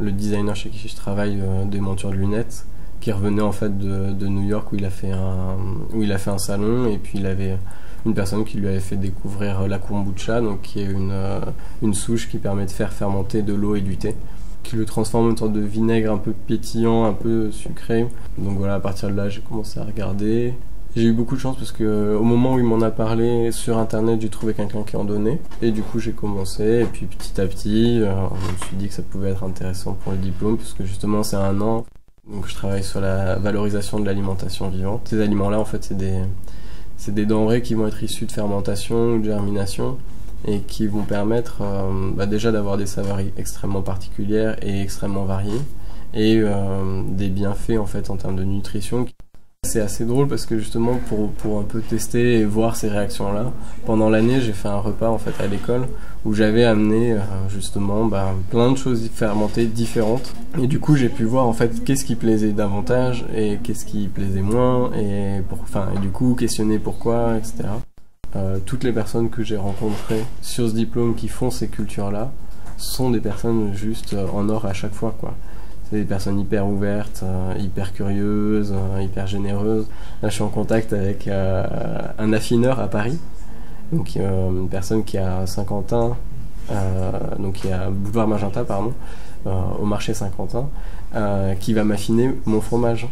le designer chez qui je travaille des montures de lunettes, qui revenait en fait de New York où il a fait un salon, et puis il avait une personne qui lui avait fait découvrir la kombucha, donc qui est une souche qui permet de faire fermenter de l'eau et du thé, qui le transforme en une sorte de vinaigre un peu pétillant, un peu sucré. Donc voilà, à partir de là, j'ai commencé à regarder. J'ai eu beaucoup de chance parce qu'au moment où il m'en a parlé sur internet, j'ai trouvé quelqu'un qui en donnait. Et du coup, j'ai commencé. Et puis petit à petit, je me suis dit que ça pouvait être intéressant pour le diplôme, parce que justement, c'est 1 an. Donc je travaille sur la valorisation de l'alimentation vivante. Ces aliments-là, en fait, c'est des denrées qui vont être issues de fermentation ou de germination, et qui vont permettre déjà d'avoir des saveurs extrêmement particulières et extrêmement variées, et des bienfaits en fait en termes de nutrition. C'est assez drôle parce que justement pour un peu tester et voir ces réactions-là, pendant l'année j'ai fait un repas en fait à l'école où j'avais amené justement plein de choses fermentées différentes, et du coup j'ai pu voir en fait qu'est-ce qui plaisait davantage et qu'est-ce qui plaisait moins, et du coup questionner pourquoi, etc. Toutes les personnes que j'ai rencontrées sur ce diplôme qui font ces cultures-là sont des personnes juste en or à chaque fois, quoi. C'est des personnes hyper ouvertes, hyper curieuses, hyper généreuses. Là, je suis en contact avec un affineur à Paris, donc une personne qui a Saint-Quentin, donc qui a Boulevard Magenta, pardon, au marché Saint-Quentin, qui va m'affiner mon fromage.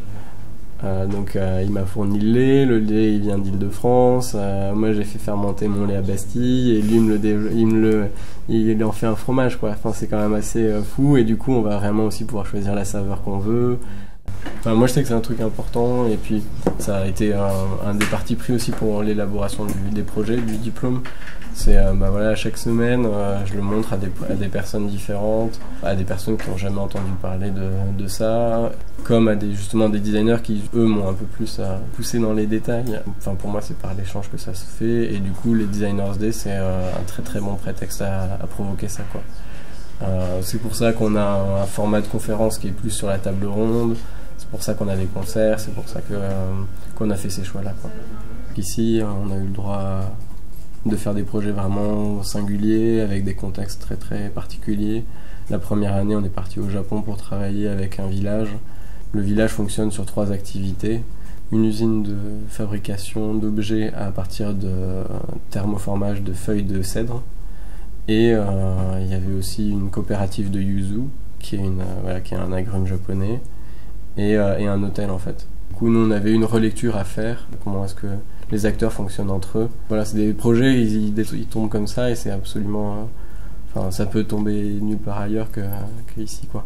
Il m'a fourni le lait il vient d'Île-de-France, moi j'ai fait fermenter mon lait à Bastille, et lui il en fait un fromage, quoi. Enfin, c'est quand même assez fou, et du coup on va vraiment aussi pouvoir choisir la saveur qu'on veut. Enfin, moi je sais que c'est un truc important, et puis ça a été un des partis pris aussi pour l'élaboration des projets, du diplôme. C'est voilà, chaque semaine je le montre à des personnes différentes, à des personnes qui n'ont jamais entendu parler de ça, comme à justement des designers qui eux m'ont un peu plus poussé dans les détails. Enfin, pour moi c'est par l'échange que ça se fait, et du coup les Designers Day c'est un très très bon prétexte à provoquer ça, quoi. C'est pour ça qu'on a un format de conférence qui est plus sur la table ronde, c'est pour ça qu'on a des concerts, c'est pour ça qu'on a fait ces choix là, quoi. Ici on a eu le droit de faire des projets vraiment singuliers, avec des contextes très très particuliers. La première année, on est parti au Japon pour travailler avec un village. Le village fonctionne sur 3 activités. Une usine de fabrication d'objets à partir de thermoformage de feuilles de cèdre. Et il y avait aussi une coopérative de yuzu, qui est un agrume japonais, et un hôtel en fait. Du coup, nous on avait une relecture à faire, comment est-ce que les acteurs fonctionnent entre eux. Voilà, c'est des projets, ils tombent comme ça, et c'est absolument... ça peut tomber nulle part ailleurs qu'ici, quoi.